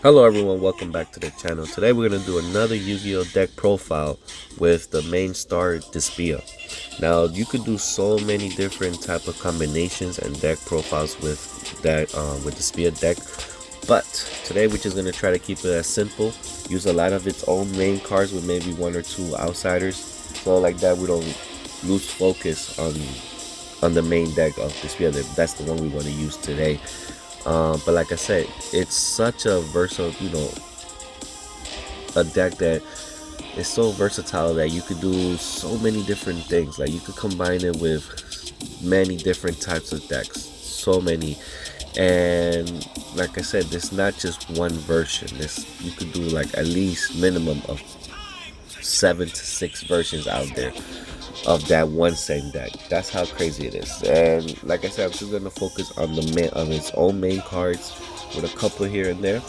Hello everyone, welcome back to the channel. Today we're going to do another Yu-Gi-Oh deck profile with the main star DESPIAN. Now you could do so many different type of combinations and deck profiles with that with DESPIAN deck, but today we're just going to try to keep it as simple, use a lot of its own main cards with maybe one or two outsiders, so like that we don't lose focus on the main deck of DESPIAN. That's the one we want to use today. But like I said, it's such a versatile, a deck that is so versatile that you could do so many different things. Like you could combine it with many different types of decks, so many. And like I said, there's not just one version. You could do like at least minimum of 7 to 6 versions out there of that one same deck. That's how crazy it is. And like I said, I'm just gonna focus on its own main cards with a couple here and there.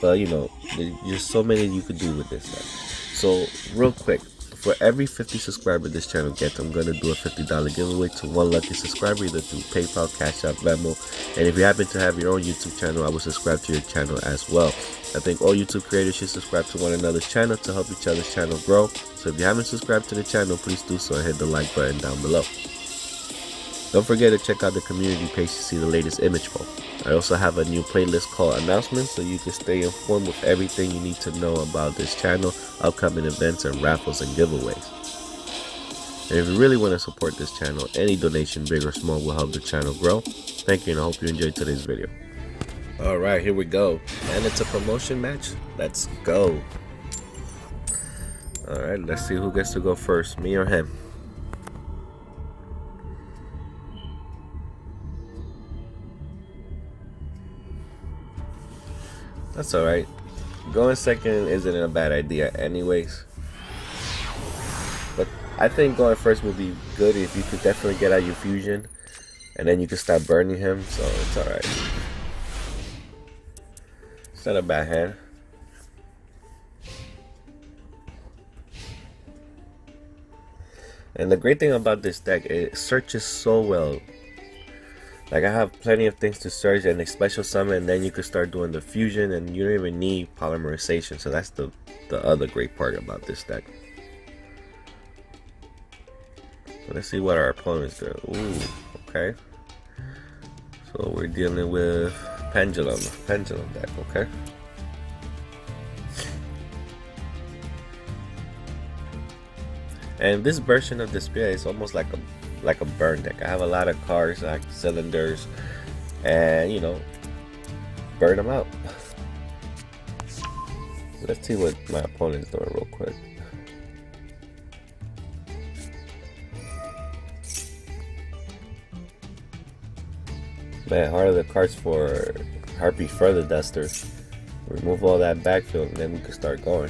But there's so many you could do with this deck. So real quick, for every 50 subscriber this channel gets, I'm gonna do a $50 giveaway to one lucky subscriber, either through PayPal, Cash App, Venmo. And if you happen to have your own YouTube channel, I will subscribe to your channel as well. I think all YouTube creators should subscribe to one another's channel to help each other's channel grow. So if you haven't subscribed to the channel, please do so and hit the like button down below. Don't forget to check out the community page to see the latest image poll. I also have a new playlist called Announcements, so you can stay informed with everything you need to know about this channel, upcoming events and raffles and giveaways. And if you really want to support this channel, any donation, big or small, will help the channel grow. Thank you, and I hope you enjoyed today's video. Alright, here we go. And it's a promotion match. Let's go. Alright, let's see who gets to go first, me or him. That's alright. Going second isn't a bad idea anyways. But I think going first would be good if you could definitely get out your fusion. And then you can start burning him, so it's alright. It's not a bad hand. And the great thing about this deck, it searches so well. Like I have plenty of things to search and a special summon, and then you can start doing the fusion, and you don't even need polymerization. So that's the other great part about this deck. So let's see what our opponents do. Ooh, okay. So we're dealing with pendulum deck, okay. And this version of DESPIAN is almost like a burn deck. I have a lot of cards like cylinders, and burn them out. Let's see what my opponent's doing real quick. Man, heart of the cards for Harpy Further Duster. Remove all that backfield, and then we can start going.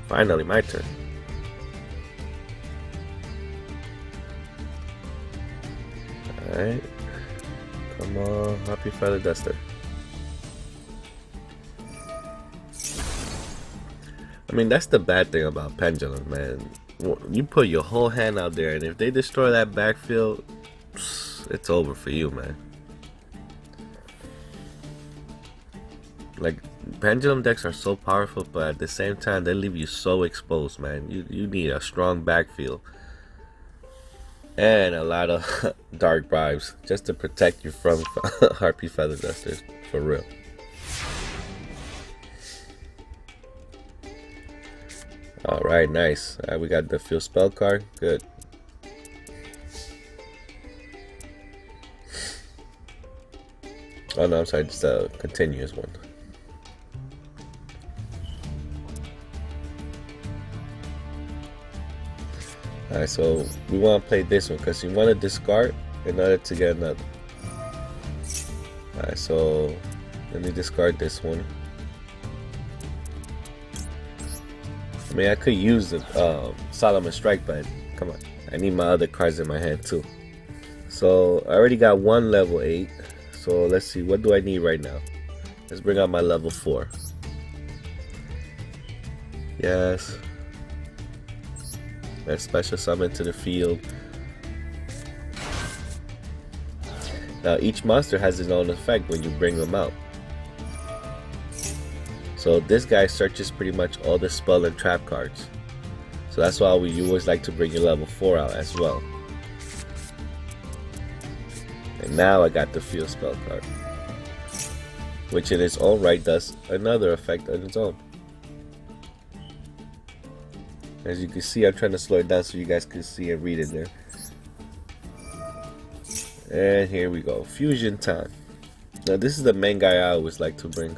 Finally, my turn. Alright. Come on, Happy Feather Duster. I mean, that's the bad thing about Pendulum, man. You put your whole hand out there, and if they destroy that backfield, it's over for you, man. Like, Pendulum decks are so powerful, but at the same time, they leave you so exposed, man. You need a strong backfield. And a lot of dark bribes just to protect you from Harpy Feather Dusters, for real. Alright, nice. We got the field spell card. Good. Oh no, I'm sorry, just a continuous one. Alright, so we want to play this one because you want to discard in order to get another. Alright, so let me discard this one. I mean, I could use the Solomon Strike, but come on, I need my other cards in my hand too. So I already got one level 8. So let's see, what do I need right now? Let's bring out my level 4. Yes. and special summon to the field. Now each monster has its own effect when you bring them out. So this guy searches pretty much all the spell and trap cards. So that's why you always like to bring your level 4 out as well. And now I got the field spell card, which in its own right does another effect on its own. As you can see, I'm trying to slow it down so you guys can see and read it there. And here we go, fusion time. Now this is the main guy I always like to bring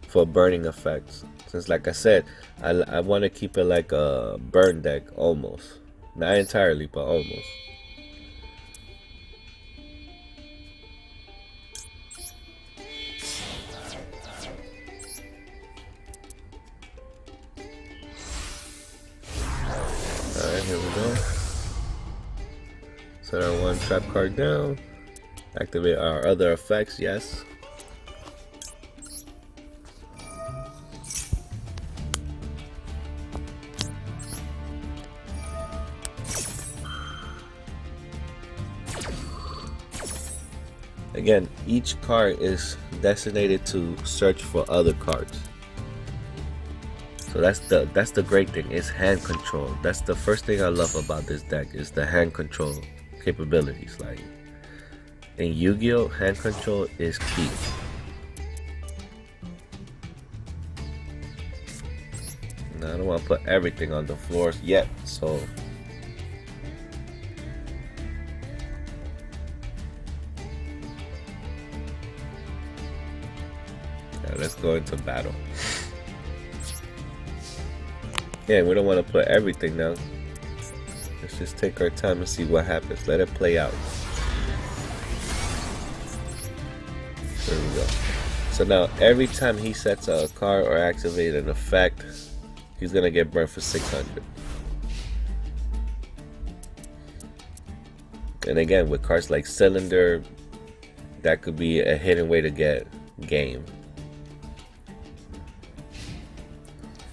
for burning effects, since like I said, I want to keep it like a burn deck almost, not entirely but almost. Alright, here we go. Set our one trap card down, activate our other effects, yes. Again, each card is designated to search for other cards. So that's the great thing, is hand control. That's the first thing I love about this deck, is the hand control capabilities. Like in Yu-Gi-Oh, hand control is key. Now I don't want to put everything on the floors yet, so let's go into battle. Yeah, we don't want to put everything now. Let's just take our time and see what happens. Let it play out. There we go. So now every time he sets a card or activates an effect, he's gonna get burned for 600. And again, with cards like Cylinder, that could be a hidden way to get game.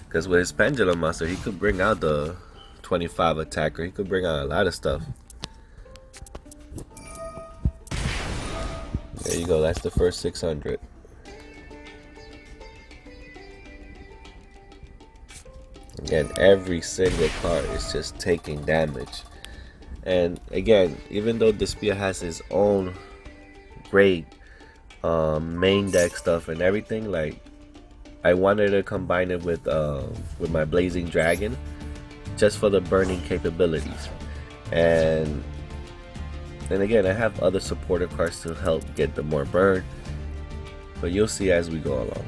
Because with his Pendulum Monster, he could bring out the 25 attacker. He could bring out a lot of stuff. There you go. That's the first 600. Again, every single card is just taking damage. And again, even though DESPIAN has his own great main deck stuff and everything, like, I wanted to combine it with my Blazing Dragon, just for the burning capabilities. And again, I have other supporter cards to help get the more burn, but you'll see as we go along.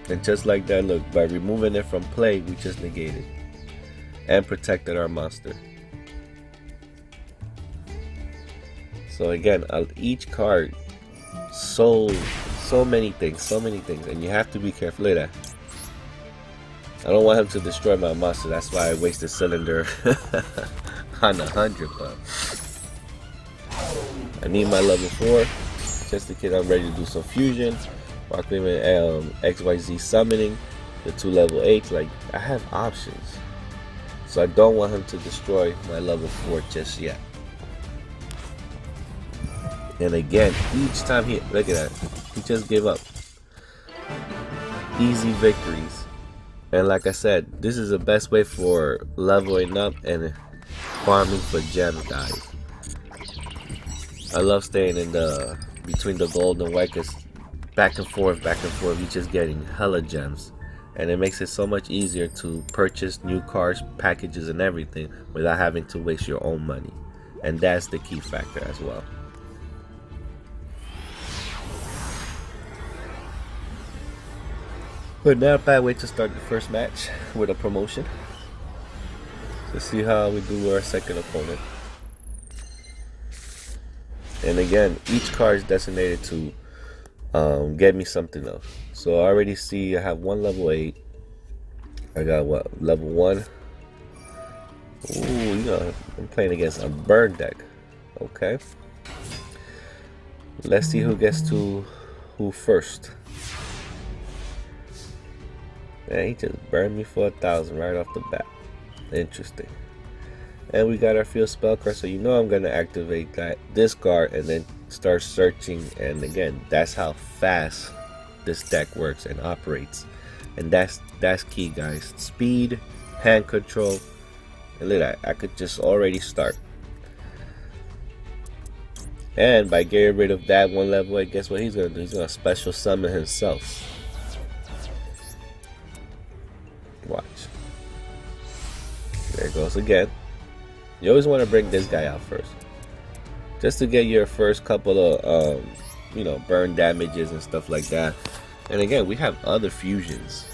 And just like that, look, by removing it from play, we just negated and protected our monster. So again, each card, so many things, and you have to be careful. Look at that. I don't want him to destroy my monster. That's why I wasted Cylinder on 100, but I need my level 4 just in case I'm ready to do some fusion. Rock Limit XYZ summoning, the 2 level 8s. Like, I have options, so I don't want him to destroy my level 4 just yet. And again, each time he, look at that, he just gave up. Easy victories. And like I said, this is the best way for leveling up and farming for gems, guys. I love staying in the between the gold and white, because back and forth, you're just getting hella gems. And it makes it so much easier to purchase new cards, packages, and everything without having to waste your own money. And that's the key factor as well. But not a bad way to start the first match with a promotion. Let's see how we do our second opponent. And again, each card is designated to get me something else. So I already see I have one level 8. I got what, level 1? Ooh, you know, I'm playing against a burn deck. Okay. Let's see who gets to who first. Man, he just burned me for 1,000 right off the bat. Interesting. And we got our field spell card, so you know I'm gonna activate that discard and then start searching. And again, that's how fast this deck works and operates. And that's key, guys. Speed, hand control, and look at that. I could just already start. And by getting rid of that one level 8, guess what he's gonna do? He's gonna special summon himself. Watch. There it goes again. You always want to bring this guy out first, just to get your first couple of burn damages and stuff like that. And again, we have other fusions,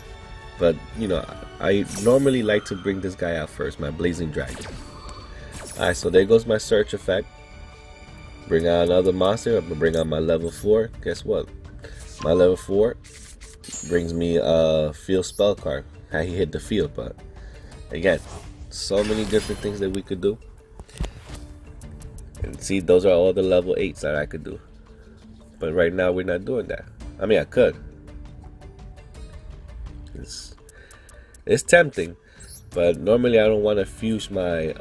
but I normally like to bring this guy out first, my Blazing Dragon. Alright, so there goes my search effect. Bring out another monster. I'm gonna bring out my level 4. Guess what? My level 4 brings me a field spell card. How he hit the field, but again, so many different things that we could do. And see, those are all the level 8s that I could do. But right now we're not doing that. I mean, I could. It's tempting, but normally I don't want to fuse my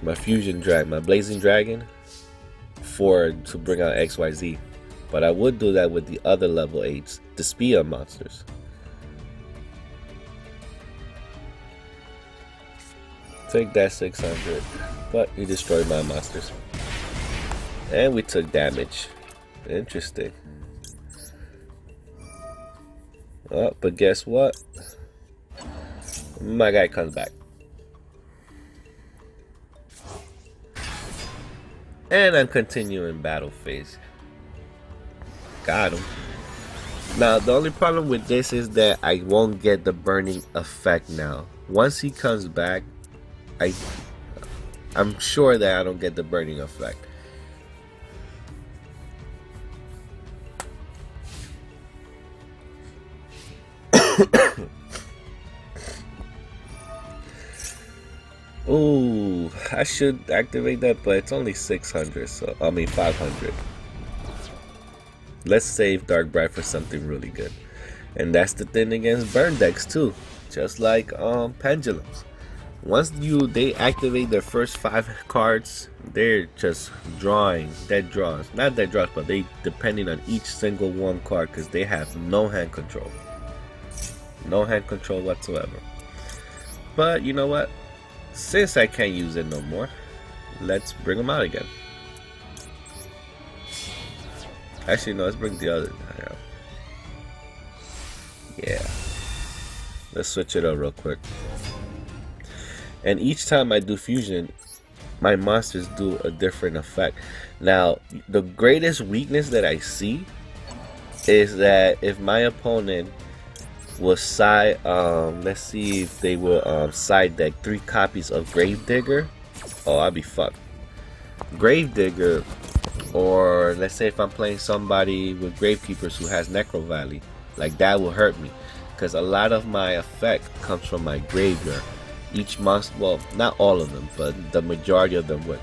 my fusion drag, my Blazing Dragon, to bring out XYZ. But I would do that with the other level 8s, the DESPIAN monsters. Take that 600, but he destroyed my monsters. And we took damage. Interesting. Oh, but guess what? My guy comes back. And I'm continuing battle phase. Got him. Now, the only problem with this is that I won't get the burning effect now. Once he comes back, I'm sure that I don't get the burning effect. Ooh, I should activate that, but it's only 600, so I mean 500. Let's save Dark Bright for something really good. And that's the thing against burn decks too. Just like pendulums. Once they activate their first 5 cards, they're just drawing dead draws. Not dead draws, but they depending on each single one card, because they have no hand control. No hand control whatsoever. But you know what? Since I can't use it no more, let's bring them out again. Actually, no, let's bring the other guy out. Yeah. Let's switch it up real quick. And each time I do fusion, my monsters do a different effect. Now, the greatest weakness that I see is that if my opponent will side, let's see if they will side deck 3 copies of Gravedigger. Oh, I'll be fucked. Gravedigger, or let's say if I'm playing somebody with Gravekeepers who has Necro Valley, like that will hurt me, because a lot of my effect comes from my graveyard. Each monster, well, not all of them, but the majority of them would.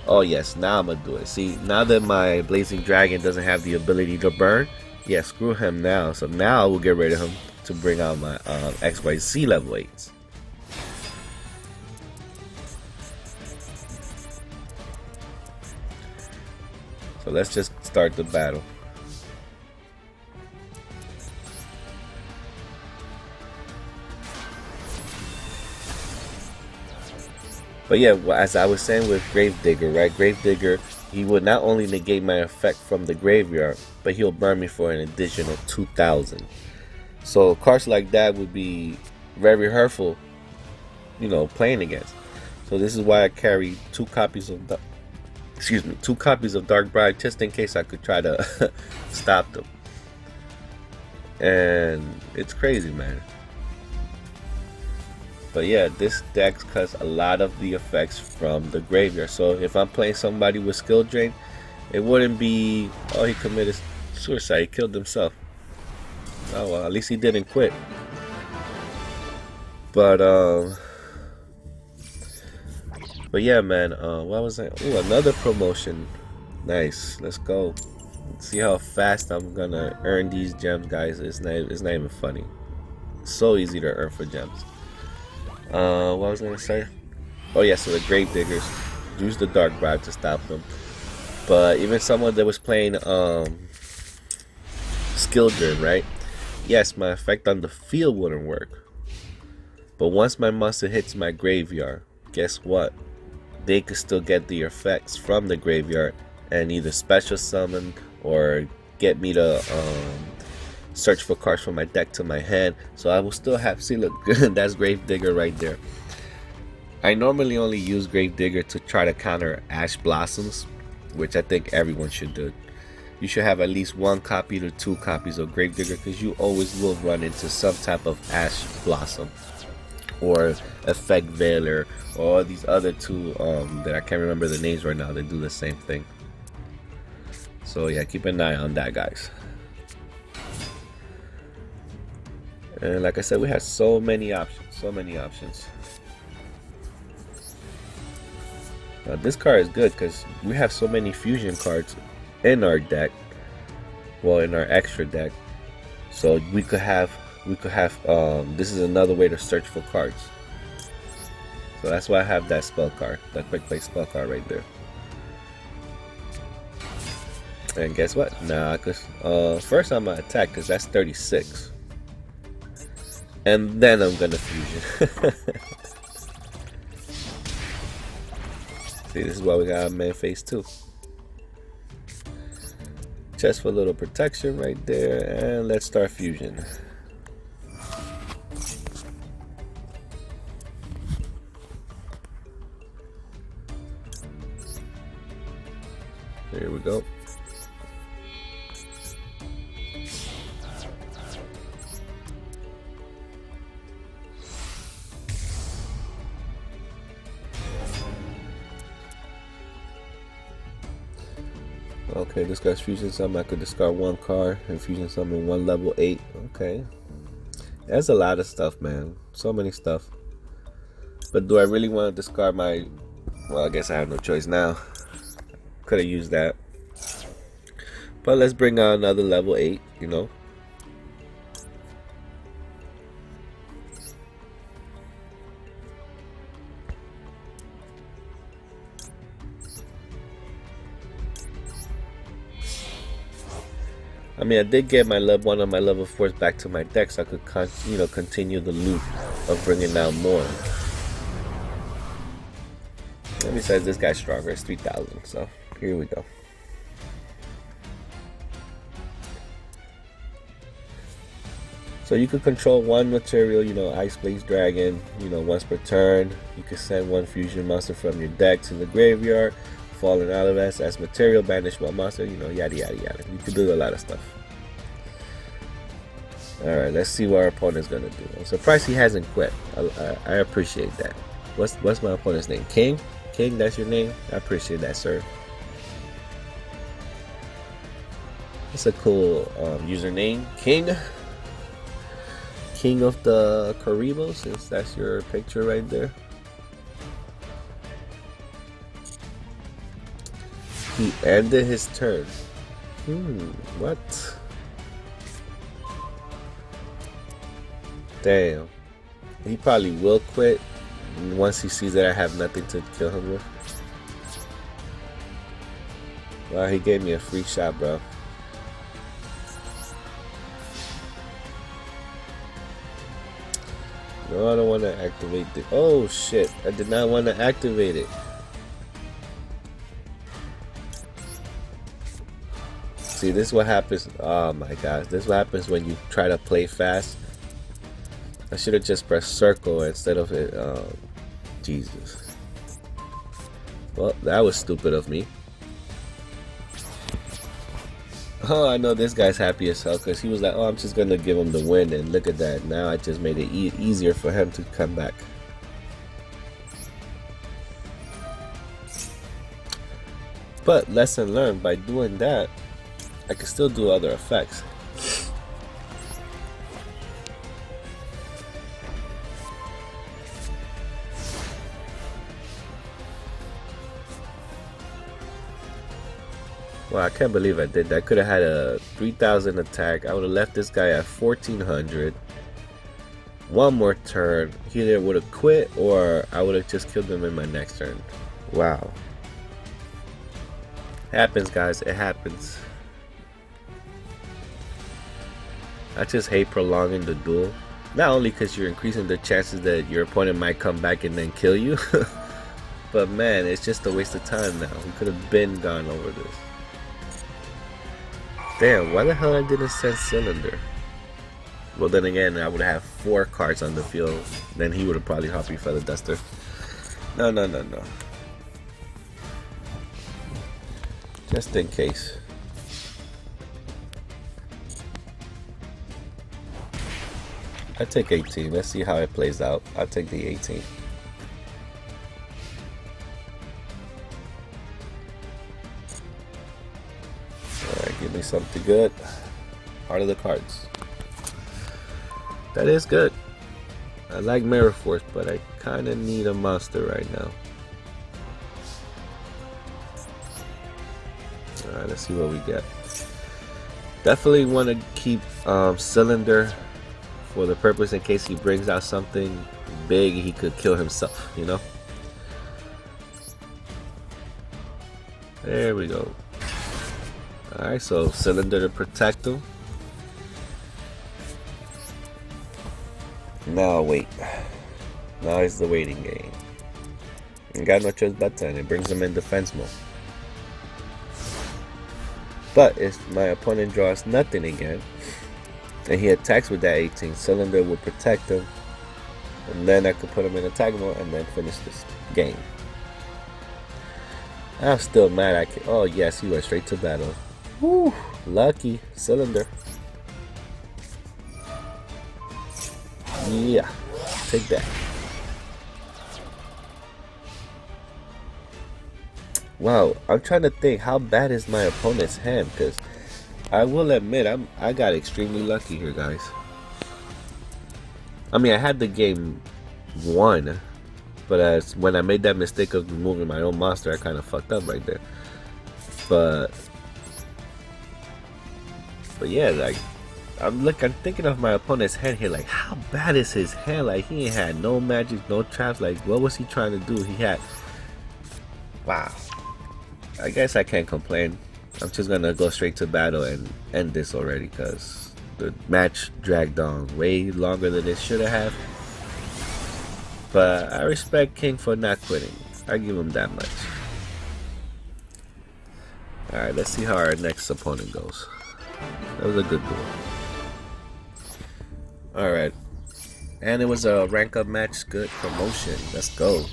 Oh yes, now I'm gonna do it. See, now that my Blazing Dragon doesn't have the ability to burn, yeah, screw him now. So now I will get rid of him to bring out my XYZ level 8s. So let's just start the battle. But yeah, as I was saying with Gravedigger, right? Gravedigger, he would not only negate my effect from the graveyard, but he'll burn me for an additional 2,000. So cards like that would be very hurtful, playing against. So this is why I carry 2 copies of Dark Bride, just in case I could try to stop them. And it's crazy, man. But yeah, this deck cuts a lot of the effects from the graveyard. So if I'm playing somebody with skill drain, it wouldn't be, oh, he committed suicide, he killed himself. Oh well, at least he didn't quit. But yeah, man, what was that? Ooh, another promotion. Nice, let's go. See how fast I'm gonna earn these gems, guys. It's not even funny. So easy to earn for gems. What was I gonna say? Oh yeah, so the grave diggers use the dark bribe to stop them. But even someone that was playing skill driven, right? Yes, my effect on the field wouldn't work. But once my monster hits my graveyard, guess what? They could still get the effects from the graveyard and either special summon or get me to search for cards from my deck to my hand. So I will still have, see, look, that's Gravedigger right there. I normally only use Gravedigger to try to counter Ash Blossoms, which I think everyone should do. You should have at least 1 copy to 2 copies of Gravedigger, because you always will run into some type of Ash Blossom or Effect Veiler or these other two that I can't remember the names right now. They do the same thing. So yeah, keep an eye on that, guys. And like I said, we have so many options. Now this card is good because we have so many fusion cards in our deck, well, in our extra deck. So we could have this is another way to search for cards. So that's why I have that spell card, that quick play spell card right there. And guess what? Nah, cause first I'm gonna attack because that's 36, and then I'm gonna fusion. See, this is why we got man phase 2. Just for a little protection right there, and let's start fusion. Here we go. Okay, this guy's fusion summon. I could discard 1 card and fusion summon 1 level 8. Okay, that's a lot of stuff, man. So many stuff. But do I really want to discard my? Well, I guess I have no choice now. Could have used that. But let's bring out another level 8. You know. I mean, I did get my one of my level 4s back to my deck, so I could continue the loop of bringing out more. And besides, this guy's stronger. It's 3,000. So here we go. So you could control 1 material, Ice Blaze Dragon, once per turn. You could send 1 fusion monster from your deck to the graveyard. Fallen out of us as material, banish 1 monster, yada yada yada. You can do a lot of stuff. Alright, let's see what our opponent's gonna do. I'm surprised he hasn't quit. I appreciate that. What's my opponent's name? King? King, that's your name? I appreciate that, sir. It's a cool username. King of the Caribos, since that's your picture right there. He ended his turn. What? Damn. He probably will quit once he sees that I have nothing to kill him with. Wow, he gave me a free shot, bro. No, I don't want to activate it. Oh shit, I did not want to activate it. See, this is what happens. Oh my gosh, this is what happens when you try to play fast. I should have just pressed circle instead of it. Jesus. Well, that was stupid of me. Oh, I know this guy's happy as hell because he was like, oh, I'm just going to give him the win. And look at that. Now I just made it easier for him to come back. But lesson learned, by doing that, I can still do other effects. Wow, I can't believe I did that. I could have had a 3,000 attack. I would have left this guy at 1,400. one more turn, he either would have quit or I would have just killed him in my next turn. Wow. Happens, guys. It happens. I just hate prolonging the duel. Not only because you're increasing the chances that your opponent might come back and then kill you, but man, it's just a waste of time now. We could have been gone over this. Damn, why the hell I didn't send Cylinder? Well, then again, I would have 4 cards on the field. Then he would have probably hopped me Feather Duster. No. Just in case. I take 18. Let's see how it plays out. I'll take the 18. Alright, give me something good. Heart of the cards. That is good. I like Mirror Force, but I kind of need a monster right now. Alright, let's see what we get. Definitely want to keep Cylinder for the purpose in case he brings out something big, he could kill himself, you know? There we go. Alright, so Cylinder to protect him. Now wait. Now it's the waiting game. I got no choice but to, and it brings him in defense mode. But if my opponent draws nothing again, and he attacks with that 18, Cylinder will protect him, and then I could put him in attack mode and then finish this game. I'm still mad I can. Oh yes, he went straight to battle. Woo, lucky Cylinder. Yeah, take that. Wow, I'm trying to think how bad is my opponent's hand, because I will admit I got extremely lucky here, guys. I mean, I had the game won, but when I made that mistake of removing my own monster, I kind of fucked up right there. But yeah, like I'm thinking of my opponent's hand here. Like, how bad is his hand? Like, he ain't had no magic, no traps. Like, what was he trying to do? He had. Wow. I guess I can't complain. I'm just gonna go straight to battle and end this already, because the match dragged on way longer than it should have. But I respect King for not quitting. I give him that much. Alright, let's see how our next opponent goes. That was a good duel. Alright. And it was a rank up match. Good promotion. Let's go.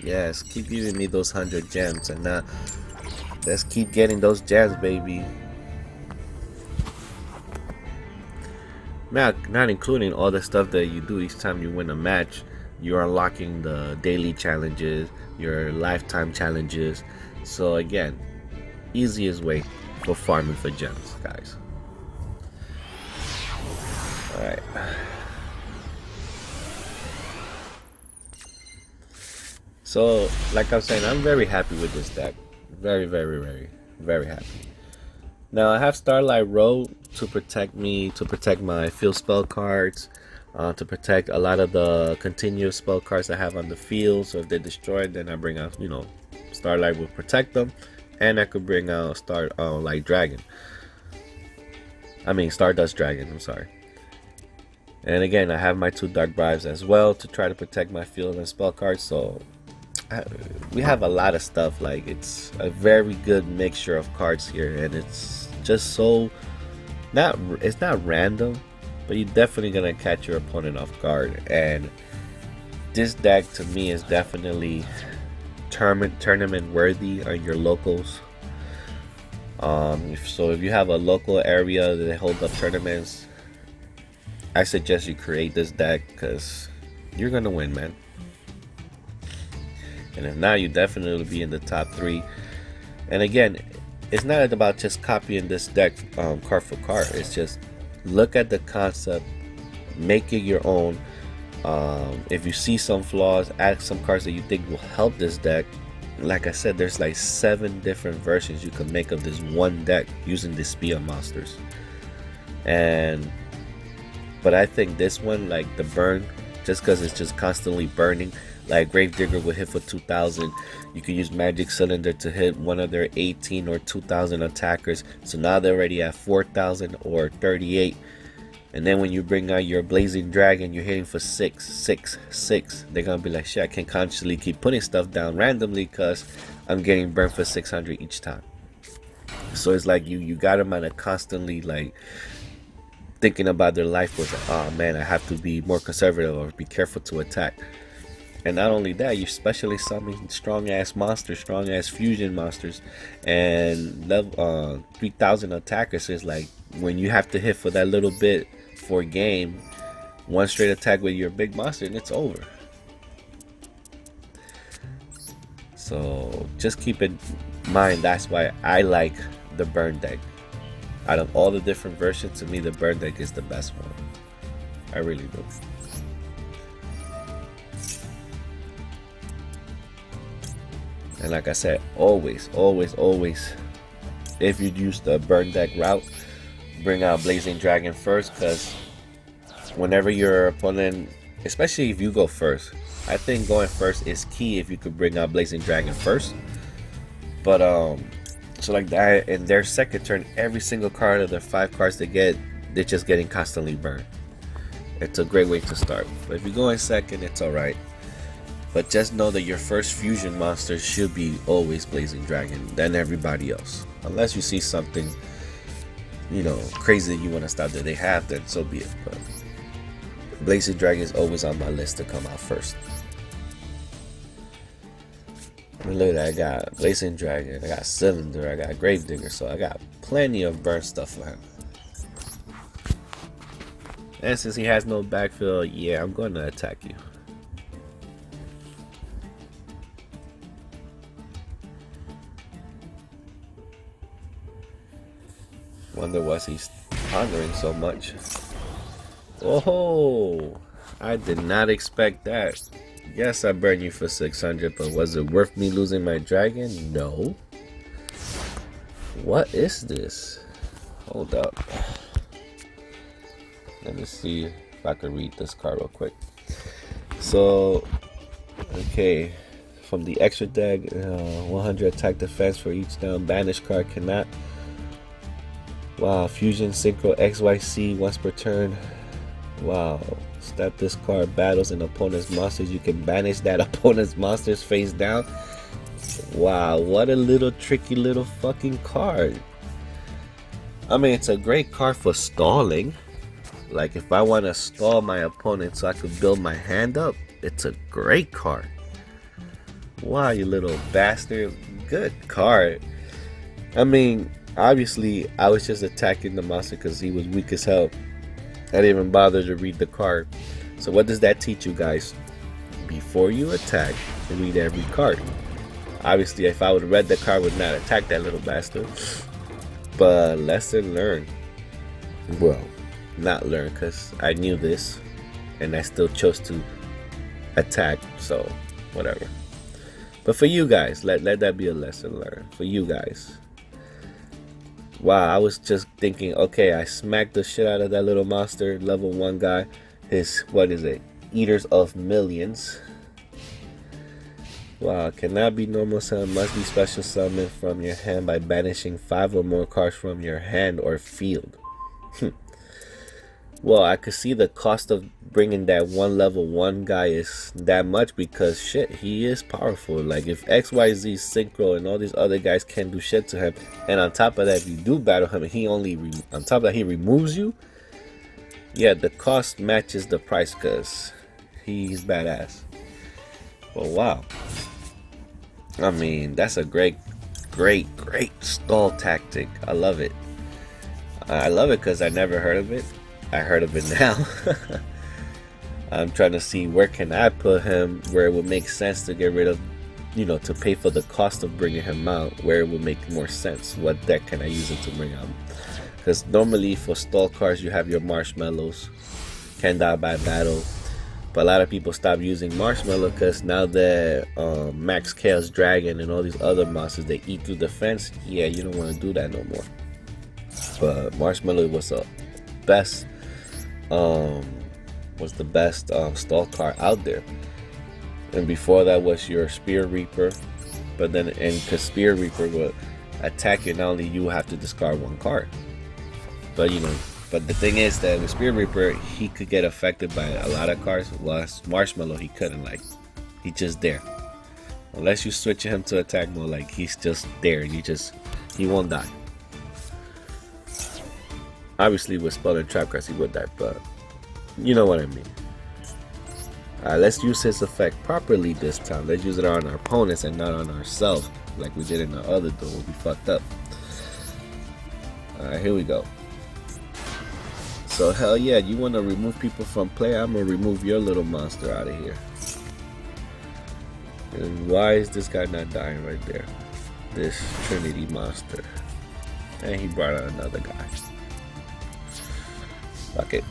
Yes, keep giving me those 100 gems, and let's keep getting those gems, baby. Not including all the stuff that you do each time you win a match. You're unlocking the daily challenges, your lifetime challenges. So again, easiest way for farming for gems, guys. Alright. So, like I'm saying, I'm very happy with this deck. Very, very, very, very happy. Now, I have Starlight Road to protect me, to protect my field spell cards, to protect a lot of the continuous spell cards I have on the field. So if they're destroyed, then I bring out, Starlight will protect them. And I could bring out Stardust Dragon, I'm sorry. And again, I have my 2 Dark Bribes as well to try to protect my field and spell cards. So we have a lot of stuff. Like, it's a very good mixture of cards here, and it's just so it's not random, but you're definitely gonna catch your opponent off guard. And this deck to me is definitely tournament worthy on your locals. So if you have a local area that hold up tournaments, I suggest you create this deck, because you're gonna win, man. And if not, you definitely will be in the top 3. And again, it's not about just copying this deck card for card. It's just look at the concept, make it your own. If you see some flaws, add some cards that you think will help this deck. Like I said, there's like 7 different versions you can make of this one deck using DESPIAN monsters. And But I think this one, like the burn, just because it's just constantly burning. Like Gravedigger would hit for 2,000. You could use Magic Cylinder to hit one of their 18 or 2,000 attackers. So now they're already at 4,000 or 38. And then when you bring out your Blazing Dragon, you're hitting for 6, 6, 6. They're gonna be like, shit, I can constantly keep putting stuff down randomly because I'm getting burned for 600 each time. So it's like you got them at a constantly like thinking about their life was like, oh man, I have to be more conservative or be careful to attack. And not only that, you specially summon strong ass monsters, strong ass fusion monsters, and level 3,000 attackers. So it's like when you have to hit for that little bit for a game, one straight attack with your big monster and it's over. So just keep in mind, that's why I like the burn deck. Out of all the different versions, to me the burn deck is the best one. I really do. And like I said, always, if you use the burn deck route, bring out Blazing Dragon first, because whenever your opponent, especially if you go first, I think going first is key if you could bring out Blazing Dragon first. But so like that, in their second turn, every single card of the 5 cards they get, they're just getting constantly burned. It's a great way to start. But if you go in second, it's alright. But just know that your first fusion monster should be always Blazing Dragon, then everybody else. Unless you see something, you know, crazy that you want to stop that they have, then so be it. But Blazing Dragon is always on my list to come out first. I mean, look at that, I got Blazing Dragon, I got Cylinder, I got Gravedigger, so I got plenty of burn stuff for him. And since he has no backfill, yeah, I'm going to attack you. Wonder what he's pondering so much. Oh, I did not expect that. Yes, I burned you for 600, but was it worth me losing my dragon? No. What is this? Hold up. Let me see if I can read this card real quick. So, okay. From the extra deck, 100 attack defense for each down banished card cannot. Wow, Fusion Synchro XYC once per turn. Wow. Step this card, battles an opponent's monsters. You can banish that opponent's monsters face down. Wow, what a little tricky little fucking card. I mean, it's a great card for stalling. Like if I want to stall my opponent so I could build my hand up, it's a great card. Wow, you little bastard. Good card. I mean, obviously, I was just attacking the monster because he was weak as hell. I didn't even bother to read the card. So what does that teach you guys? Before you attack, read every card. Obviously, if I would have read the card, I would not attack that little bastard. But lesson learned. Well, not learned because I knew this and I still chose to attack. So, whatever. But for you guys, let that be a lesson learned. For you guys. Wow, I was just thinking, okay, I smacked the shit out of that little monster, level 1 guy. His, what is it? Eaters of Millions. Wow, cannot be normal summon, must be special summon from your hand by banishing 5 or more cards from your hand or field. Well, I could see the cost of bringing that one level 1 guy is that much because shit, he is powerful. Like if XYZ Synchro and all these other guys can't do shit to him, and on top of that, if you do battle him and he only on top of that he removes you, yeah, the cost matches the price because he's badass. But wow, I mean, that's a great stall tactic. I love it. I love it because I never heard of it. I heard of it now. I'm trying to see where can I put him where it would make sense to get rid of, you know, to pay for the cost of bringing him out, where it would make more sense. What deck can I use him to bring out? Because normally for stall cards you have your marshmallows, can die by battle. But a lot of people stop using marshmallow because now that Max Chaos Dragon and all these other monsters, they eat through defense. Yeah, you don't want to do that no more. But marshmallow was a best was the best stall card out there. And before that was your Spear Reaper. But then, and because Spear Reaper would attack you, not only you have to discard one card. But but the thing is that with Spear Reaper, he could get affected by a lot of cards. Whilst Marshmallow, he couldn't. Like, he's just there. Unless you switch him to attack mode, like, he's just there. He won't die. Obviously, with Spell and Trap cards, he would die, but you know what I mean. Let's use his effect properly this time. Let's use it on our opponents and not on ourselves, like we did in the other duel. We'll be fucked up. Alright, here we go. So hell yeah, you want to remove people from play? I'm gonna remove your little monster out of here. And why is this guy not dying right there? This Trinity monster. And he brought out another guy. Fuck it.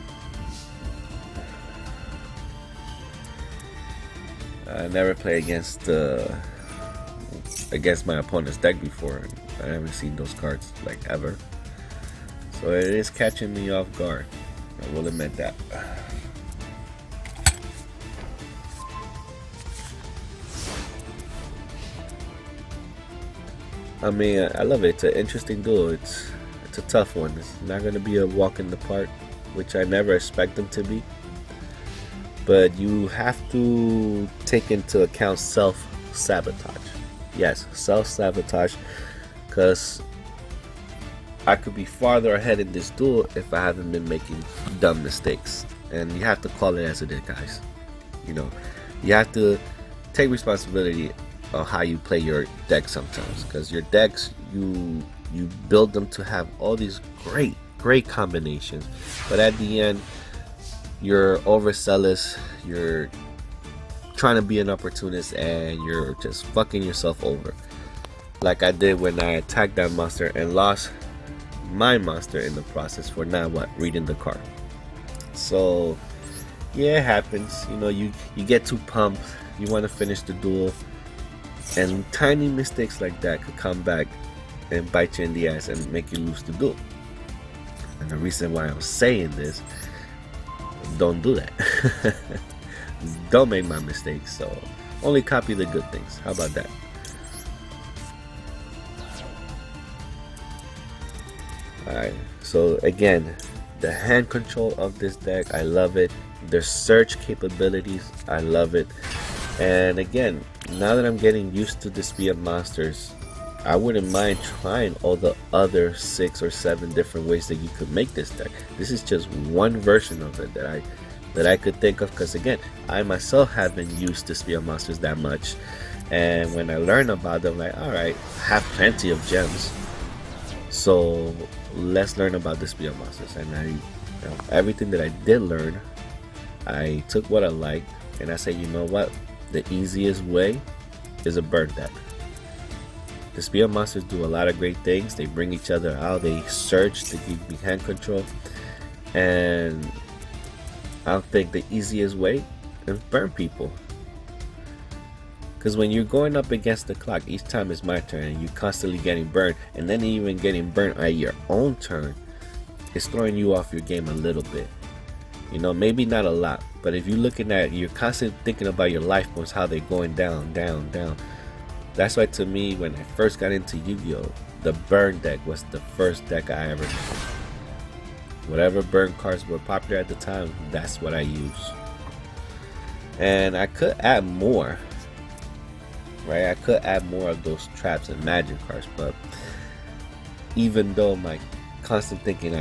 I never played against my opponent's deck before. I haven't seen those cards like ever. So it is catching me off guard. I will admit that. I mean, I love it. It's an interesting duel. It's a tough one. It's not going to be a walk in the park, which I never expect them to be. But you have to take into account self-sabotage. Yes, self-sabotage, because I could be farther ahead in this duel if I haven't been making dumb mistakes. And you have to call it as it is, guys. You have to take responsibility of how you play your deck sometimes, because your decks, you build them to have all these great combinations, but at the end you're overzealous, you're trying to be an opportunist, and you're just fucking yourself over, like I did when I attacked that monster and lost my monster in the process for not reading the card. So yeah, it happens. You get too pumped, you want to finish the duel, and tiny mistakes like that could come back and bite you in the ass and make you lose the duel. And the reason why I'm saying this, don't do that. Don't make my mistakes. So only copy the good things. How about that? Alright, so again, the hand control of this deck, I love it. Their search capabilities, I love it. And again, now that I'm getting used to the DESPIAN monsters, I wouldn't mind trying all the other 6 or 7 different ways that you could make this deck. This is just one version of it that I could think of, because again, I myself haven't used DESPIAN monsters that much, and when I learn about them, like, alright, I have plenty of gems, so let's learn about DESPIAN monsters. And everything that I did learn, I took what I liked, and I said, you know what, the easiest way is a burn deck. The DESPIAN monsters do a lot of great things. They bring each other out, they search, they give me hand control, and I think the easiest way is burn people. Because when you're going up against the clock, each time it's my turn, and you're constantly getting burned, and then even getting burned at your own turn, it's throwing you off your game a little bit. Maybe not a lot, but if you're looking at, you're constantly thinking about your life points, how they're going down, down, down. That's why, to me, when I first got into Yu-Gi-Oh, the burn deck was the first deck I ever made. Whatever burn cards were popular at the time, that's what I used. And I could add more, right? I could add more of those traps and magic cards, but even though my constant thinking,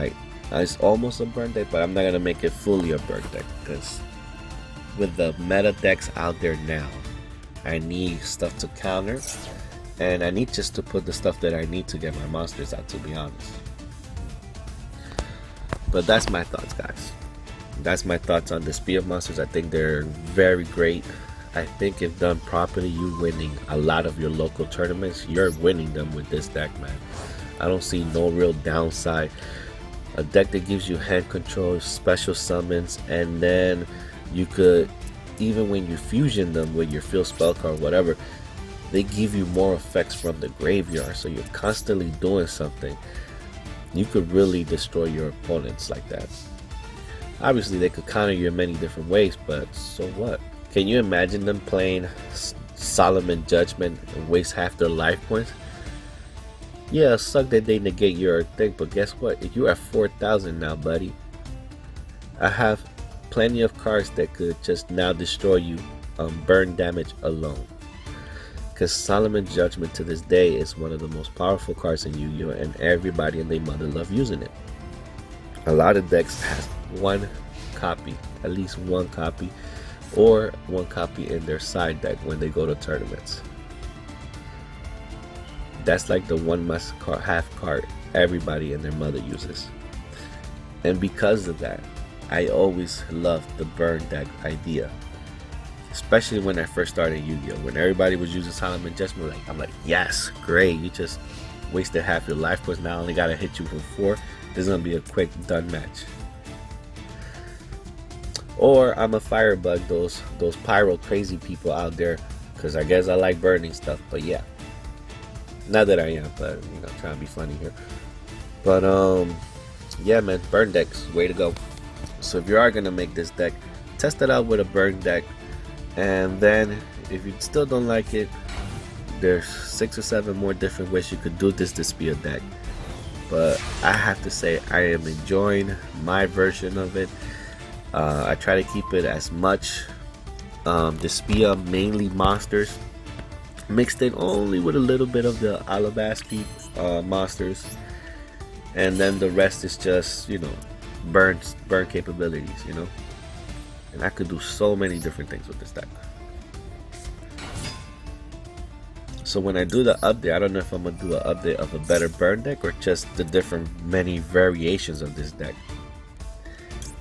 it's almost a burn deck, but I'm not gonna make it fully a burn deck, because with the meta decks out there now, I need stuff to counter, and I need just to put the stuff that I need to get my monsters out, to be honest. But that's my thoughts, guys. That's my thoughts on the DESPIAN monsters. I think they're very great. I think if done properly, you're winning a lot of your local tournaments. You're winning them with this deck, man. I don't see no real downside. A deck that gives you hand control, special summons, and then you could, even when you fusion them with your field spell card or whatever, they give you more effects from the graveyard, so you're constantly doing something. You could really destroy your opponents like that. Obviously, they could counter you in many different ways, but so what? Can you imagine them playing Solomon Judgment and waste half their life points? Yeah, suck that they negate your thing, but guess what? You are 4,000 now, buddy. I have plenty of cards that could just now destroy you on burn damage alone. Because Solomon Judgment to this day is one of the most powerful cards in Yu-Gi-Oh! And everybody and their mother love using it. A lot of decks have one copy, at least one copy, or one copy in their side deck when they go to tournaments. That's like the one must have card everybody and their mother uses. And because of that, I always loved the burn deck idea. Especially when I first started Yu-Gi-Oh! When everybody was using Solomon Judgment, I'm like, yes, great. You just wasted half your life points. Now I only gotta hit you for 4. This is gonna be a quick done match. Or I'm a firebug those pyro crazy people out there, because I guess I like burning stuff. But yeah. Not that I am, but you know, trying to be funny here. But yeah, man, burn decks, way to go. So if you are gonna make this deck, test it out with a burn deck, and then if you still don't like it, there's 6 or 7 more different ways you could do this DESPIAN deck. But I have to say, I am enjoying my version of it. I try to keep it as much DESPIAN, mainly monsters, mixed in only with a little bit of the Alabasky monsters, and then the rest is just, you know, burn capabilities, you know. And I could do so many different things with this deck. So when I do the update, I don't know if I'm gonna do an update of a better burn deck or just the different many variations of this deck.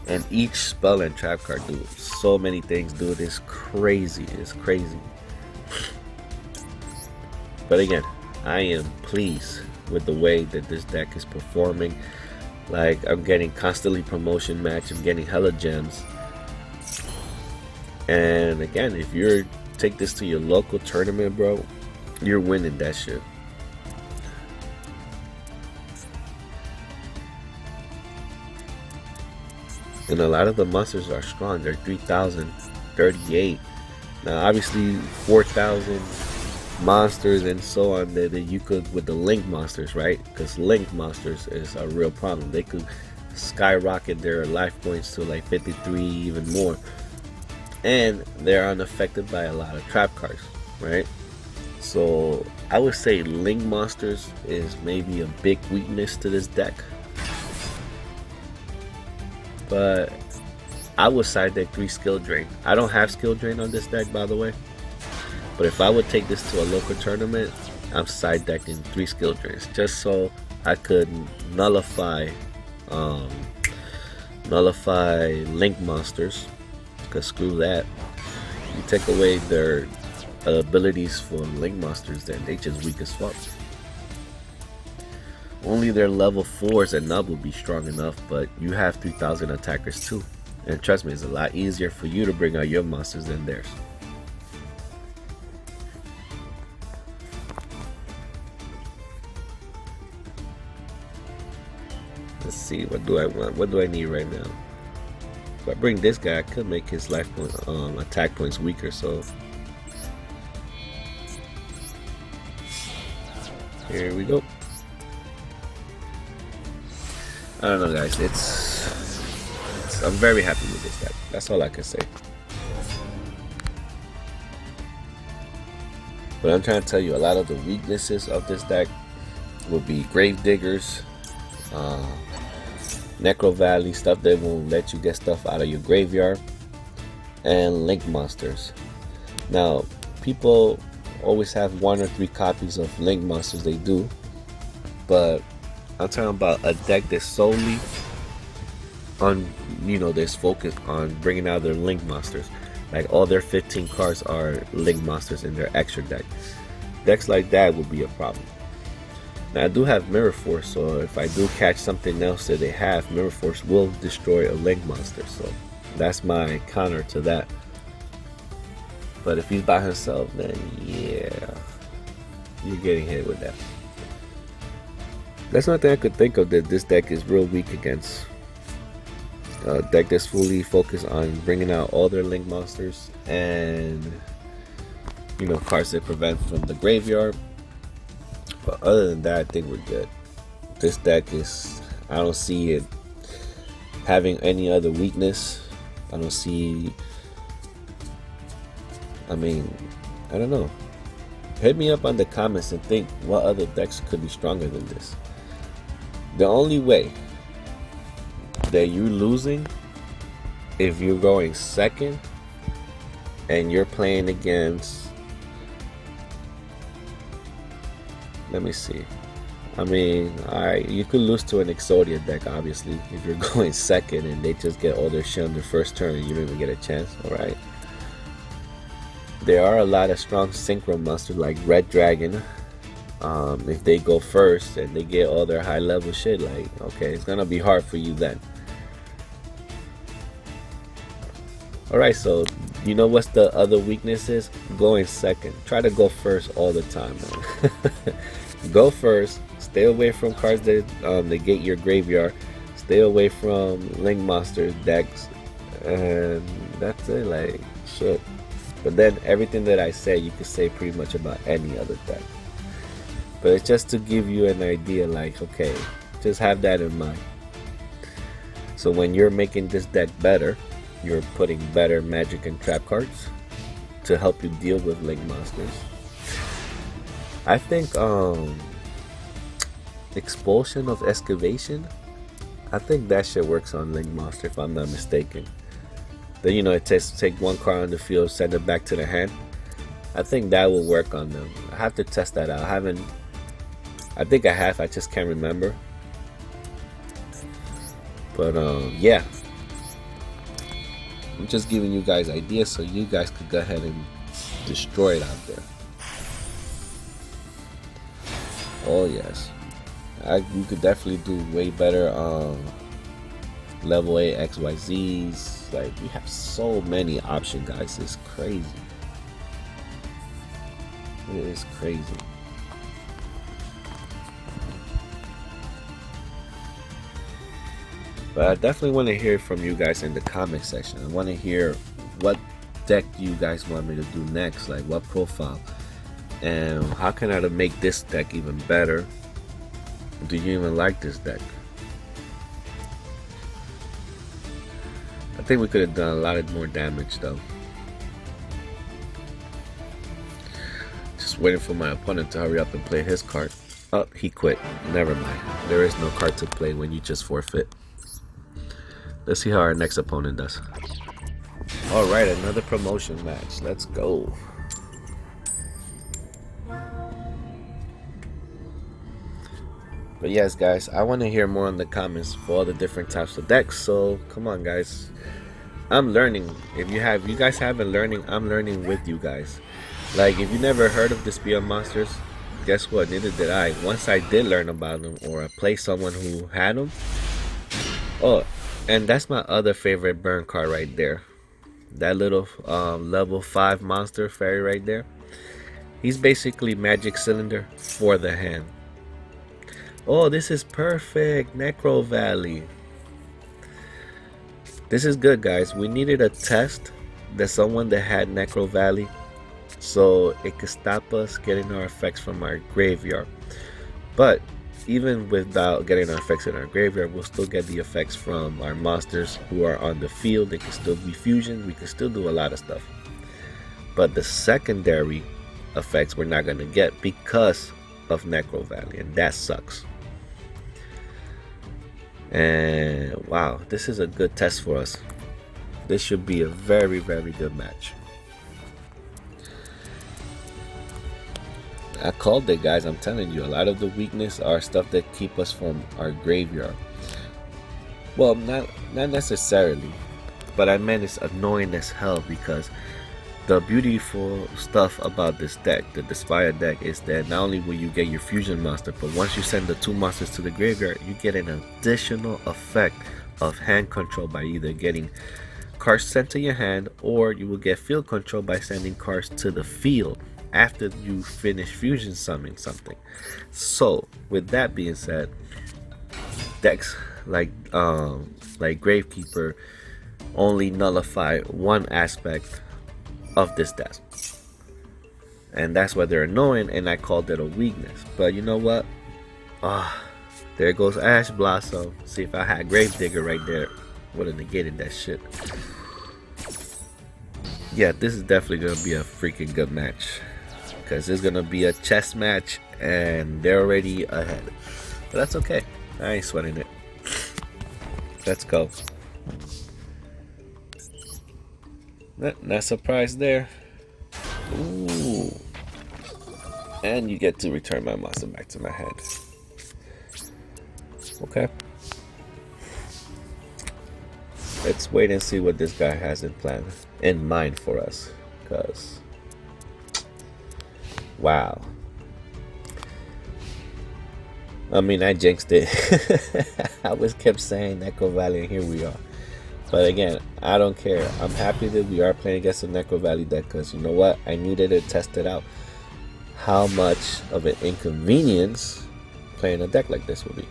And each spell and trap card do so many things, dude. It's crazy. It's crazy. But again, I am pleased with the way that this deck is performing. Like, I'm getting constantly promotion match. I'm getting hella gems. And again, if you take this to your local tournament, bro, you're winning that shit. And a lot of the monsters are strong. They're 3,038. Now, obviously, 4,000 monsters and so on that you could with the link monsters, right? Because link monsters is a real problem. They could skyrocket their life points to like 53, even more. And they're unaffected by a lot of trap cards, right? So I would say link monsters is maybe a big weakness to this deck. But I would side deck 3 skill drain. I don't have skill drain on this deck, by the way. But if I would take this to a local tournament, I'm side decking 3 skill drains just so I could nullify link monsters. Because screw that. You take away their abilities for link monsters, then they just weak as fuck. Only their level 4s and up will be strong enough, but you have 3,000 attackers too. And trust me, it's a lot easier for you to bring out your monsters than theirs. Let's see, what do I want? What do I need right now? If I bring this guy, I could make his life point, attack points weaker, so here we go. I don't know, guys. I'm very happy with this deck. That's all I can say. But I'm trying to tell you, a lot of the weaknesses of this deck will be Grave Diggers, Necro Valley, stuff that won't let you get stuff out of your graveyard, and link monsters. Now, people always have 1 or 3 copies of link monsters. They do, but I'm talking about a deck that's solely on, you know, that's focused on bringing out their link monsters. Like, all their 15 cards are link monsters in their extra deck. Decks like that would be a problem. Now, I do have Mirror Force, so if I do catch something else that they have, Mirror Force will destroy a link monster. So that's my counter to that. But if he's by himself, then yeah, you're getting hit with that. That's one thing I could think of that this deck is real weak against. deck that's fully focused on bringing out all their link monsters and cards that prevent from the graveyard. But other than that, I think we're good. This deck is, I don't see it having any other weakness. I don't see, I don't know. Hit me up on the comments and think what other decks could be stronger than this. The only way that you're losing if you're going second and you're playing against, let me see. You could lose to an Exodia deck, obviously, if you're going second and they just get all their shit on their first turn and you don't even get a chance. Alright. There are a lot of strong synchro monsters like Red Dragon. If they go first and they get all their high level shit, like, okay, it's gonna be hard for you then. Alright, so you know what's the other weakness is? Going second. Try to go first all the time, man. Go first. Stay away from cards that negate your graveyard. Stay away from link monster decks, and that's it. Like, shit. But then everything that I say, you can say pretty much about any other deck. But it's just to give you an idea, like, okay, just have that in mind. So when you're making this deck better, you're putting better magic and trap cards to help you deal with link monsters. I think Expulsion of Excavation, I think that shit works on link monster if I'm not mistaken. Then it takes take one card on the field, send it back to the hand. I think that will work on them. I have to test that out. I think I have, I just can't remember. But yeah, I'm just giving you guys ideas so you guys could go ahead and destroy it out there. Oh yes, you could definitely do way better level 8 XYZs. Like, we have so many options, guys. It's crazy. It is crazy. But I definitely want to hear from you guys in the comment section. I want to hear what deck you guys want me to do next, like what profile, and how can I make this deck even better. Do you even like this deck? I think we could have done a lot more damage though. Just waiting for my opponent to hurry up and play his card. Oh, he quit. Never mind. There is no card to play when you just forfeit. Let's see how our next opponent does. Alright, another promotion match. Let's go. But yes, guys, I want to hear more in the comments for all the different types of decks. So come on, guys. I'm learning. If you guys have been learning, I'm learning with you guys. Like, if you never heard of DESPIAN monsters, guess what? Neither did I. Once I did learn about them, or I played someone who had them. Oh, and that's my other favorite burn card right there. That little level 5 monster fairy right there. He's basically Magic Cylinder for the hand. Oh, this is perfect. Necro Valley. This is good, guys. We needed a test that someone that had Necro Valley, so it could stop us getting our effects from our graveyard. But even without getting our effects in our graveyard, we'll still get the effects from our monsters who are on the field. They can still be fusion. We can still do a lot of stuff. But the secondary effects we're not going to get because of Necro Valley, and that sucks. And wow, this is a good test for us. This should be a very, very good match. I called it, guys. I'm telling you, a lot of the weakness are stuff that keep us from our graveyard. Well, not necessarily, but I meant it's annoying as hell, because the beautiful stuff about this deck, the DESPIAN deck, is that not only will you get your fusion monster, but once you send the 2 monsters to the graveyard, you get an additional effect of hand control by either getting cards sent to your hand, or you will get field control by sending cards to the field after you finish fusion summoning something. So with that being said, decks like like Gravekeeper, only nullify one aspect of this deck. And that's why they're annoying, and I called it a weakness. But you know what? There goes Ash Blossom. See, if I had Gravedigger right there, would have negated that shit. Yeah, this is definitely gonna be a freaking good match, because it's gonna be a chess match and they're already ahead. But that's okay, I ain't sweating it. Let's go. Not surprised there. Ooh. And you get to return my monster back to my hand. Okay. Let's wait and see what this guy has in mind for us. Cause wow. I mean, I jinxed it. I was kept saying Necro Valley, and here we are. But again, I don't care. I'm happy that we are playing against a Necro Valley deck, because you know what? I needed to test it out. How much of an inconvenience playing a deck like this will be.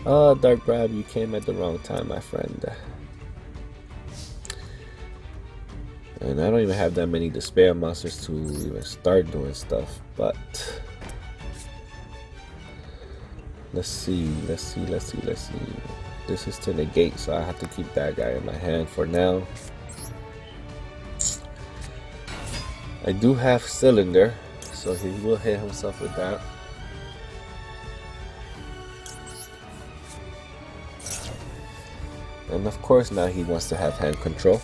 Oh, Dark Bribe, you came at the wrong time, my friend. And I don't even have that many Despair monsters to even start doing stuff, but let's see. This is to negate, so I have to keep that guy in my hand for now. I do have Cylinder, so he will hit himself with that. And of course now he wants to have hand control.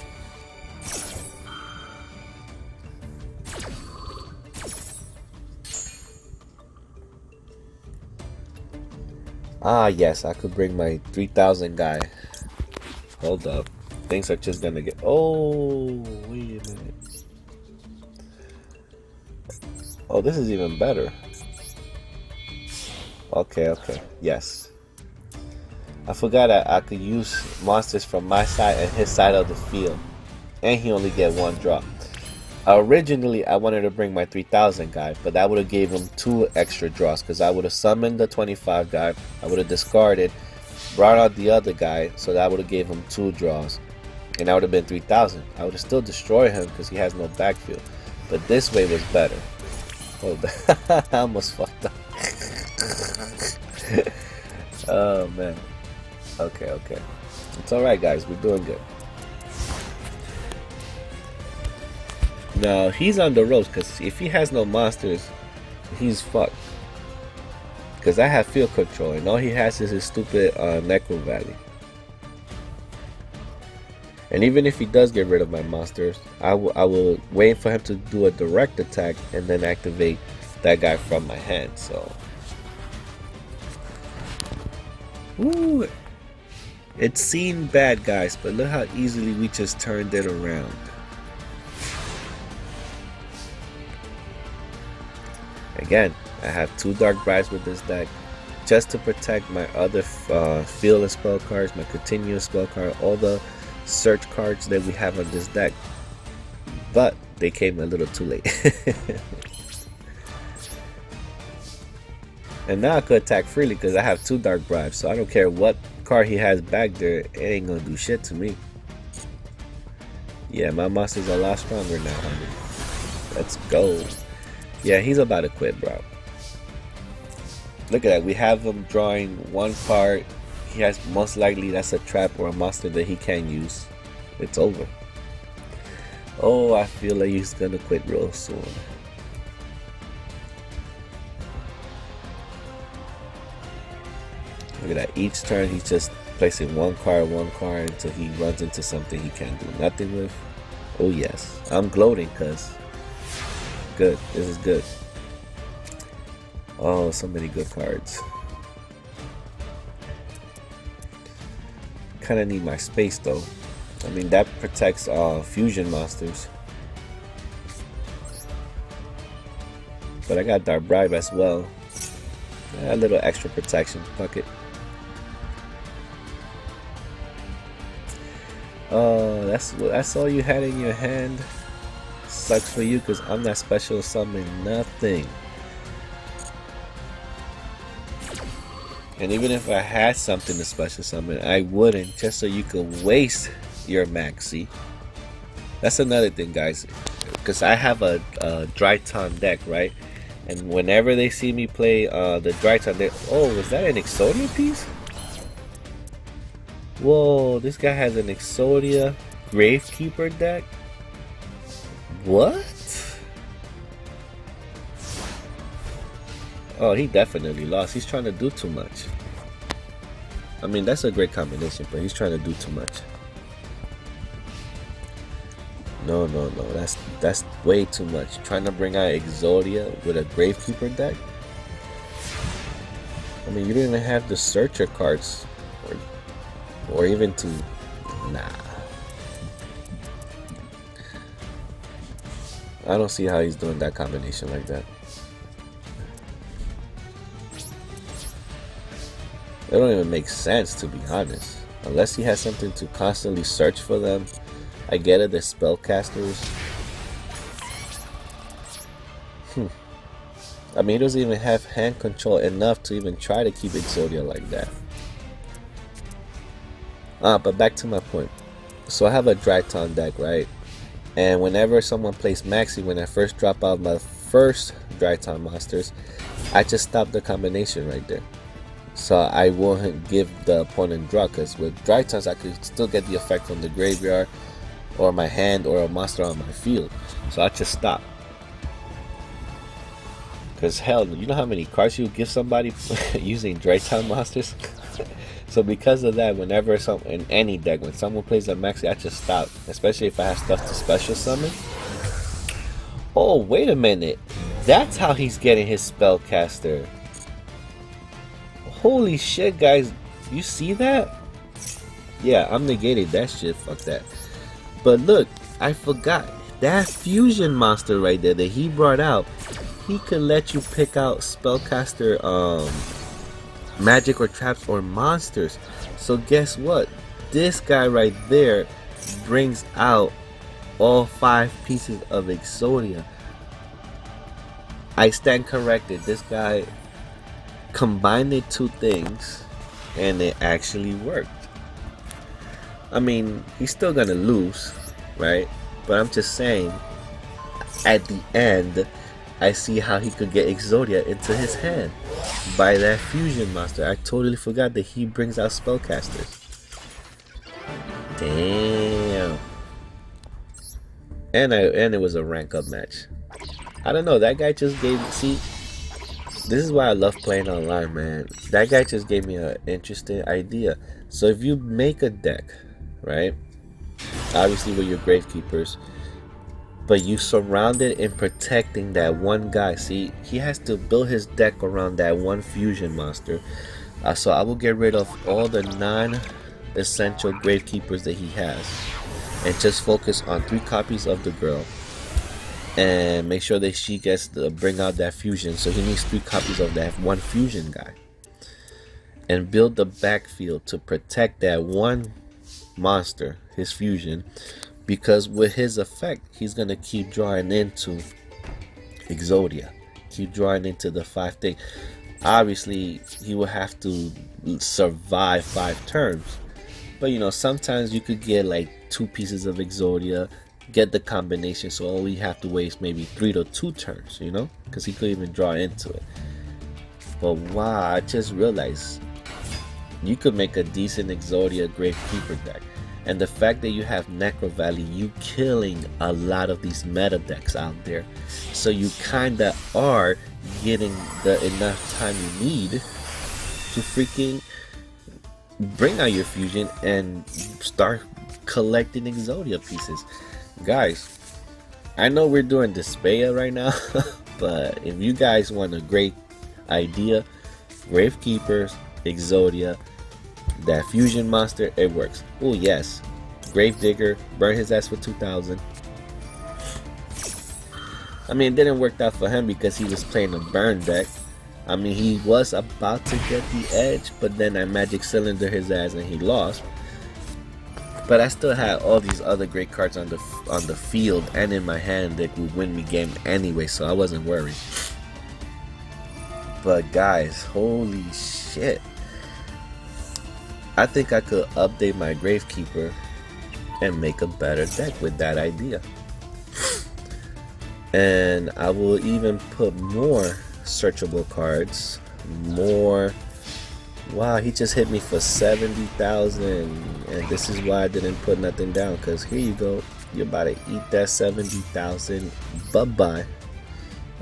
Ah yes, I could bring my 3000 guy. Hold up. Things are just gonna get... Oh, wait a minute. Oh, this is even better. Okay, yes. I forgot I could use monsters from my side and his side of the field. And he only get one drop. Originally, I wanted to bring my 3000 guy, but that would have gave him 2 extra draws, because I would have summoned the 25 guy, I would have discarded, brought out the other guy, so that would have gave him 2 draws. And that would have been 3000. I would have still destroyed him because he has no backfield. But this way was better. Hold on. I almost fucked up. Oh man. Okay. It's alright guys, we're doing good. No, he's on the ropes, because if he has no monsters, he's fucked. Because I have field control, and all he has is his stupid Necro Valley. And even if he does get rid of my monsters, I will wait for him to do a direct attack and then activate that guy from my hand. So, ooh, it seemed bad, guys, but look how easily we just turned it around. Again, I have 2 Dark Brides with this deck, just to protect my other field and spell cards, my continuous spell card, all the search cards that we have on this deck. But they came a little too late. And now I could attack freely because I have 2 Dark Bribes, so I don't care what card he has back there, it ain't gonna do shit to me. Yeah, my monster's a lot stronger now, honey. Let's go. Yeah, he's about to quit, bro. Look at that. We have him drawing 1 card. He has, most likely that's a trap or a monster that he can't use. It's over. Oh, I feel like he's gonna quit real soon. Look at that. Each turn he's just placing 1 card until he runs into something he can't do nothing with. Oh yes. I'm gloating because good. This is good. Oh, so many good cards. Kind of need my space though. I mean, that protects fusion monsters. But I got Dark Bribe as well. A little extra protection. Fuck it. Oh, that's all you had in your hand. Sucks for you because I'm not special summoning nothing. And even if I had something to special summon, I wouldn't, just so you could waste your maxi. That's another thing, guys, because I have a Dryton deck, right? And whenever they see me play the Dryton deck, oh, was that an Exodia piece? Whoa, this guy has an Exodia Gravekeeper deck? What? Oh, he definitely lost. He's trying to do too much. I mean, that's a great combination, but he's trying to do too much. No, that's way too much. Trying to bring out Exodia with a Gravekeeper deck? I mean, you didn't even have the Searcher cards, or even to... Nah. I don't see how he's doing that combination like that. It don't even make sense, to be honest. Unless he has something to constantly search for them. I get it, they're spellcasters. I mean, he doesn't even have hand control enough to even try to keep Exodia like that. But back to my point. So I have a Dryton deck, right? And whenever someone plays Maxi, when I first drop out my first Dryton monsters, I just stop the combination right there. So I won't give the opponent draw, because with Drytons I could still get the effect from the graveyard or my hand or a monster on my field. So I just stop. Because hell, you know how many cards you give somebody using Dryton monsters? So because of that, whenever in any deck, when someone plays a Maxi, I just stop. Especially if I have stuff to special summon. Oh, wait a minute. That's how he's getting his spellcaster. Holy shit, guys. You see that? Yeah, I'm negating that shit. Fuck that. But look, I forgot. That fusion monster right there that he brought out, he could let you pick out spellcaster magic or traps or monsters. So guess what? This guy right there brings out all 5 pieces of Exodia. I stand corrected. This guy combined the 2 things and it actually worked. I mean, he's still gonna lose, right? But I'm just saying, at the end, I see how he could get Exodia into his hand by that fusion monster. I totally forgot that he brings out spellcasters. Damn. And it was a rank up match. I don't know, that guy just gave, see, this is why I love playing online, man. That guy just gave me an interesting idea. So if you make a deck, right, obviously with your Gravekeepers, but you surround it in protecting that one guy. See, he has to build his deck around that one fusion monster. So I will get rid of all the non-essential Gravekeepers that he has and just focus on 3 copies of the girl and make sure that she gets to bring out that fusion. So he needs 3 copies of that one fusion guy and build the backfield to protect that one monster, his fusion, because with his effect he's gonna keep drawing into Exodia, keep drawing into the 5 thing. Obviously he will have to survive 5 turns, but you know, sometimes you could get like 2 pieces of Exodia, get the combination, so all we have to waste maybe 3 to 2 turns, you know, because he could even draw into it. But wow, I just realized you could make a decent Exodia Gravekeeper deck. And the fact that you have Necro Valley, you killing a lot of these meta decks out there. So you kinda are getting the enough time you need to freaking bring out your fusion and start collecting Exodia pieces. Guys, I know we're doing DESPIAN right now, but if you guys want a great idea, Gravekeepers, Exodia, that fusion monster, it works. Oh yes, Gravedigger, burn his ass for 2,000. I mean, it didn't work out for him because he was playing a burn deck. I mean, he was about to get the edge, but then I magic cylinder his ass and he lost. But I still had all these other great cards on the field and in my hand that would win me game anyway, so I wasn't worried. But guys, holy shit. I think I could update my Gravekeeper and make a better deck with that idea. And I will even put more searchable cards, more. Wow, he just hit me for 70,000, and this is why I didn't put nothing down, because here you go, you're about to eat that 70,000. Bye-bye.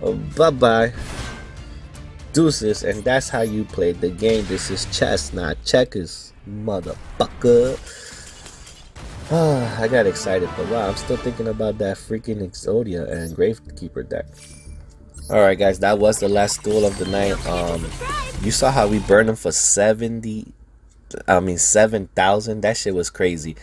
Oh, bye-bye. Deuces. And that's how you play the game. This is chess, not checkers, motherfucker. I got excited, but wow, I'm still thinking about that freaking Exodia and Gravekeeper deck. Alright guys, that was the last duel of the night. You saw how we burned him for 7,000. That shit was crazy.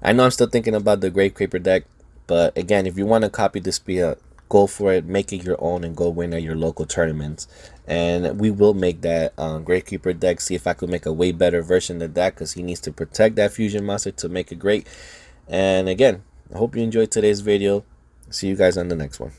I know I'm still thinking about the Gravekeeper deck, but again, if you want to copy DESPIAN, go for it, make it your own, and go win at your local tournaments. And we will make that Gravekeeper deck, see if I could make a way better version of that, because he needs to protect that fusion monster to make it great. And again, I hope you enjoyed today's video. See you guys on the next one.